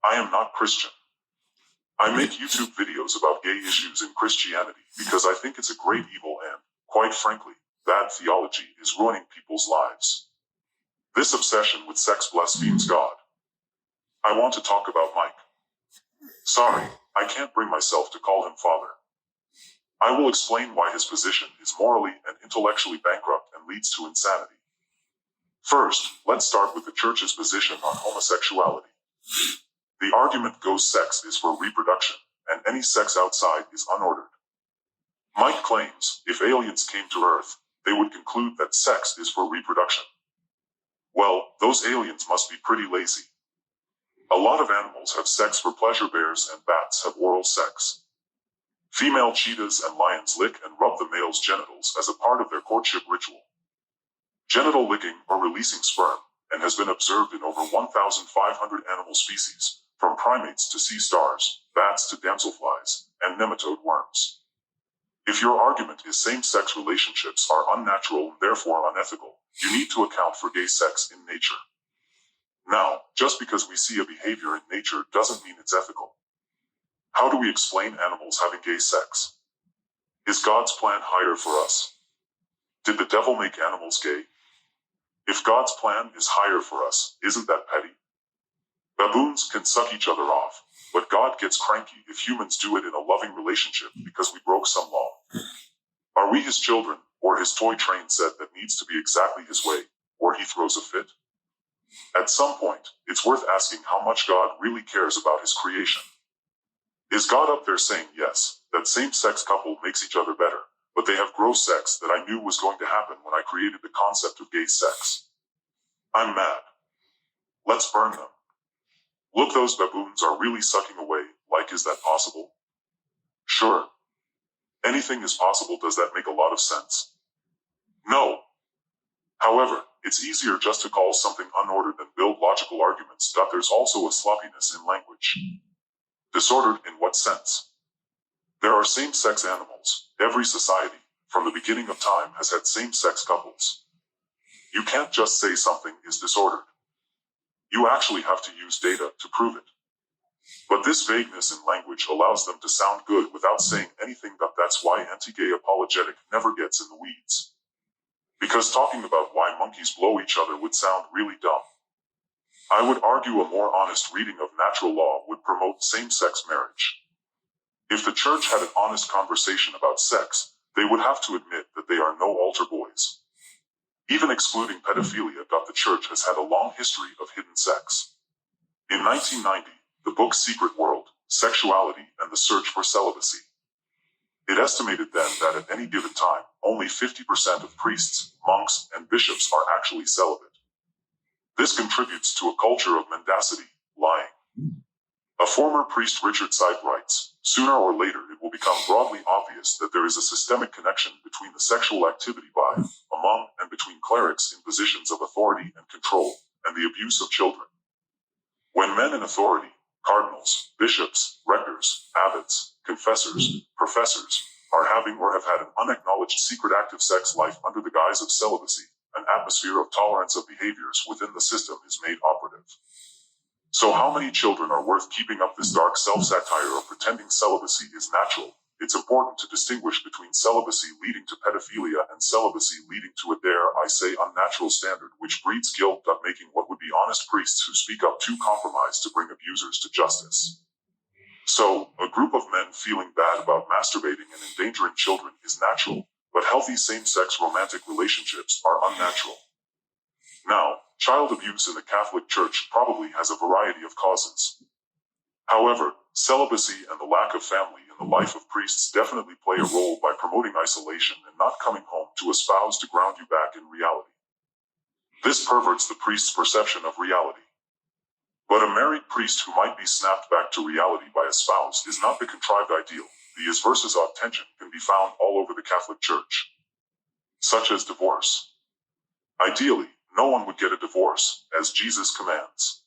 I am not Christian. I make YouTube videos about gay issues in Christianity because I think it's a great evil and, quite frankly, bad theology is ruining people's lives. This obsession with sex blasphemes God. I want to talk about Mike. Sorry, I can't bring myself to call him father. I will explain why his position is morally and intellectually bankrupt and leads to insanity. First, let's start with the church's position on homosexuality. The argument goes sex is for reproduction, and any sex outside is unordered. Mike claims, if aliens came to Earth, they would conclude that sex is for reproduction. Well, those aliens must be pretty lazy. A lot of animals have sex for pleasure. Bears and bats have oral sex. Female cheetahs and lions lick and rub the male's genitals as a part of their courtship ritual. Genital licking or releasing sperm, and has been observed in over 1,500 animal species, from primates to sea stars, bats to damselflies, and nematode worms. If your argument is same-sex relationships are unnatural and therefore unethical, you need to account for gay sex in nature. Now, just because we see a behavior in nature doesn't mean it's ethical. How do we explain animals having gay sex? Is God's plan higher for us? Did the devil make animals gay? If God's plan is higher for us, isn't that petty? Baboons can suck each other off, but God gets cranky if humans do it in a loving relationship because we broke some law. Are we his children, or his toy train set that needs to be exactly his way, or he throws a fit? At some point, it's worth asking how much God really cares about his creation. Is God up there saying, yes, that same-sex couple makes each other better, but they have gross sex that I knew was going to happen when I created the concept of gay sex? I'm mad. Let's burn them. Look, those baboons are really sucking away, like, is that possible? Sure. Anything is possible. Does that make a lot of sense? No. However, it's easier just to call something unordered than build logical arguments. There's also a sloppiness in language. Disordered in what sense? There are same-sex animals. Every society, from the beginning of time, has had same-sex couples. You can't just say something is disordered. You actually have to use data to prove it. But this vagueness in language allows them to sound good without saying anything. That's why anti-gay apologetic never gets in the weeds. Because talking about why monkeys blow each other would sound really dumb. I would argue a more honest reading of natural law would promote same-sex marriage. If the church had an honest conversation about sex, they would have to admit that they are no altar boys. Even excluding pedophilia, the church has had a long history of hidden sex. In 1990, the book Secret World, Sexuality and the Search for Celibacy. It estimated then that at any given time, only 50% of priests, monks, and bishops are actually celibate. This contributes to a culture of mendacity, lying. A former priest, Richard Sipe, writes, sooner or later it will become broadly obvious that there is a systemic connection between the sexual activity by, among, and between clerics in positions of authority and control, and the abuse of children. When men in authority, cardinals, bishops, rectors, abbots, confessors, professors, are having or have had an unacknowledged secret active sex life under the guise of celibacy, an atmosphere of tolerance of behaviors within the system is made operative. So how many children are worth keeping up this dark self-satire of pretending celibacy is natural? It's important to distinguish between celibacy leading to pedophilia and celibacy leading to a, dare I say, unnatural standard which breeds guilt, making what would be honest priests who speak up too compromised to bring abusers to justice. So, a group of men feeling bad about masturbating and endangering children is natural, but healthy same-sex romantic relationships are unnatural. Now, child abuse in the Catholic Church probably has a variety of causes. However, celibacy and the lack of family in the life of priests definitely play a role by promoting isolation and not coming home to a spouse to ground you back in reality. This perverts the priest's perception of reality. But a married priest who might be snapped back to reality by a spouse is not the contrived ideal. The is versus odd tension can be found all over the Catholic Church, such as divorce. Ideally, no one would get a divorce, as Jesus commands.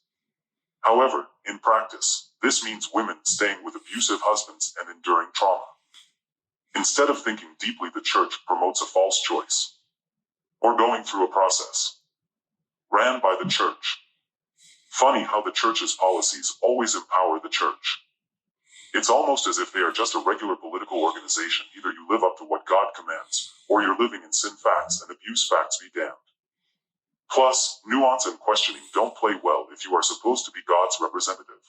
However, in practice, this means women staying with abusive husbands and enduring trauma. Instead of thinking deeply, the church promotes a false choice, or going through a process ran by the church. Funny how the church's policies always empower the church. It's almost as if they are just a regular political organization. Either you live up to what God commands, or you're living in sin. Facts and abuse. Facts be damned. Plus, nuance and questioning don't play well if you are supposed to be God's representative.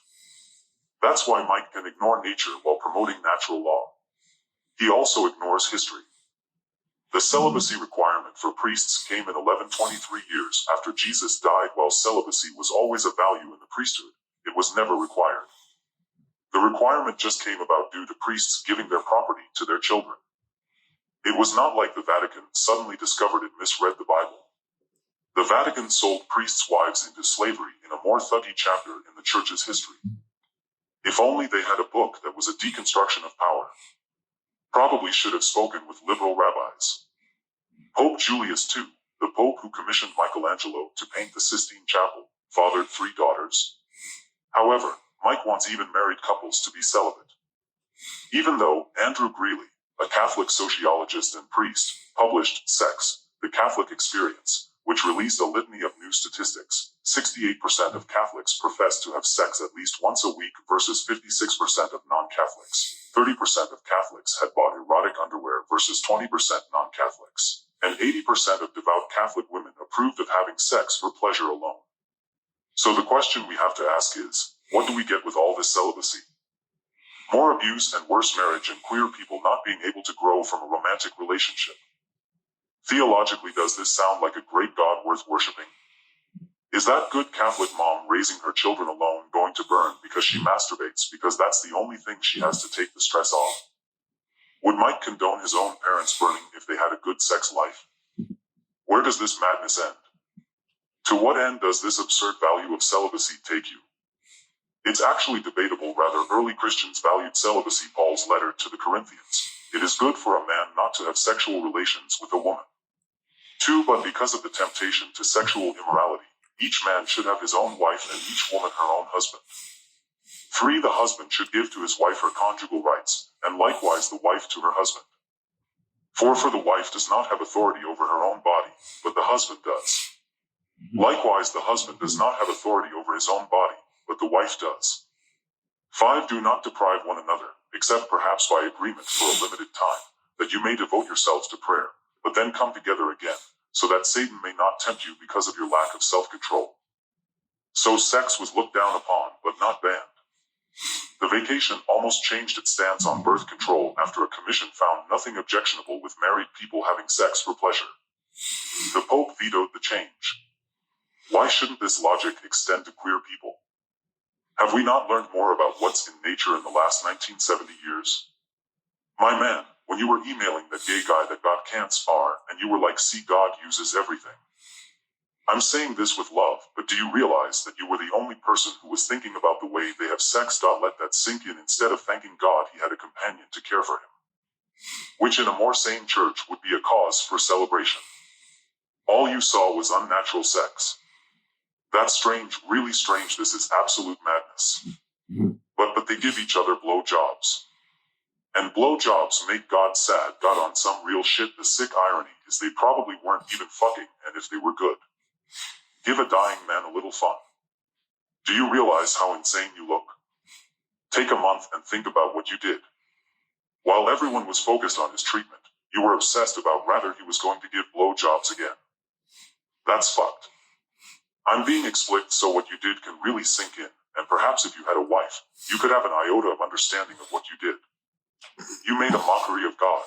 That's why Mike can ignore nature while promoting natural law. He also ignores history. The celibacy requirement for priests came in 1123 years after Jesus died. While celibacy was always a value in the priesthood, it was never required. The requirement just came about due to priests giving their property to their children. It was not like the Vatican suddenly discovered and misread the Bible. The Vatican sold priests' wives into slavery in a more thuggy chapter in the church's history. If only they had a book that was a deconstruction of power. Probably should have spoken with liberal rabbis. Pope Julius II, the Pope who commissioned Michelangelo to paint the Sistine Chapel, fathered 3 daughters. However, Mike wants even married couples to be celibate. Even though Andrew Greeley, a Catholic sociologist and priest, published Sex, the Catholic Experience, which released a litany of new statistics, 68% of Catholics profess to have sex at least once a week versus 56% of non-Catholics. 30% of Catholics had bought erotic underwear versus 20% non-Catholics. And 80% of devout Catholic women approved of having sex for pleasure alone. So the question we have to ask is, what do we get with all this celibacy? More abuse and worse marriage and queer people not being able to grow from a romantic relationship. Theologically, does this sound like a great God worth worshiping? Is that good Catholic mom raising her children alone going to burn because she masturbates because that's the only thing she has to take the stress off? Would Mike condone his own parents burning if they had a good sex life? Where does this madness end? To what end does this absurd value of celibacy take you? It's actually debatable. Rather, early Christians valued celibacy. Paul's letter to the Corinthians. It is good for a man not to have sexual relations with a woman. 2. But because of the temptation to sexual immorality, each man should have his own wife and each woman her own husband. 3. The husband should give to his wife her conjugal rights, and likewise the wife to her husband. 4. For the wife does not have authority over her own body, but the husband does. Likewise the husband does not have authority over his own body, but the wife does. 5. Do not deprive one another, except perhaps by agreement for a limited time, that you may devote yourselves to prayer, but then come together again, so that Satan may not tempt you because of your lack of self-control. So sex was looked down upon, but not banned. The Vacation almost changed its stance on birth control after a commission found nothing objectionable with married people having sex for pleasure. The Pope vetoed the change. Why shouldn't this logic extend to queer people? Have we not learned more about what's in nature in the last 1970 years? My man, when you were emailing that gay guy that got cancer and you were like, see, God uses everything. I'm saying this with love, but do you realize that you were the only person who was thinking about the way they have sex? Let that sink in. Instead of thanking God he had a companion to care for him. Which in a more sane church would be a cause for celebration. All you saw was unnatural sex. That's strange, really strange. This is absolute madness. But they give each other blowjobs. And blowjobs make God sad. God on some real shit. The sick irony is they probably weren't even fucking, and if they were good. Give a dying man a little fun. Do you realize how insane you look? Take a month and think about what you did. While everyone was focused on his treatment, you were obsessed about whether he was going to give blowjobs again. That's fucked. I'm being explicit, so what you did can really sink in, and perhaps if you had a wife, you could have an iota of understanding of what you did. You made a mockery of God.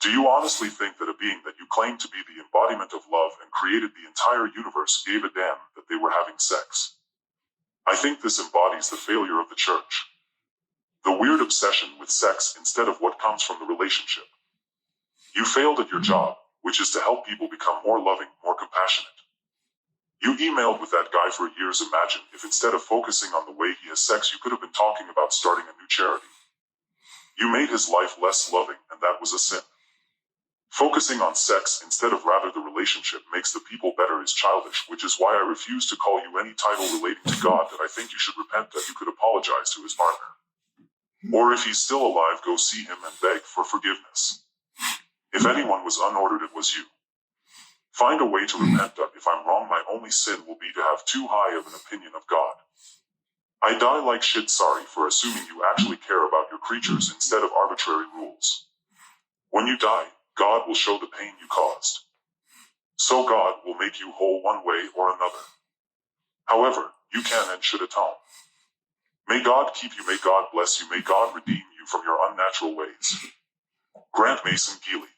Do you honestly think that a being that you claim to be the embodiment of love and created the entire universe gave a damn that they were having sex? I think this embodies the failure of the church. The weird obsession with sex instead of what comes from the relationship. You failed at your job, which is to help people become more loving, more compassionate. You emailed with that guy for years. Imagine if instead of focusing on the way he has sex, you could have been talking about starting a new charity. You made his life less loving, and that was a sin. Focusing on sex instead of rather the relationship makes the people better is childish, which is why I refuse to call you any title relating to God that I think you should repent that you could apologize to his partner. Or if he's still alive, go see him and beg for forgiveness. If anyone was unordered, it was you. Find a way to repent, Doug. If I'm wrong, my only sin will be to have too high of an opinion of God. I die like shit. Sorry for assuming you actually care about your creatures instead of arbitrary rules. When you die, God will show the pain you caused. So God will make you whole one way or another. However, you can and should atone. May God keep you, may God bless you, may God redeem you from your unnatural ways. Grant Mason Geely.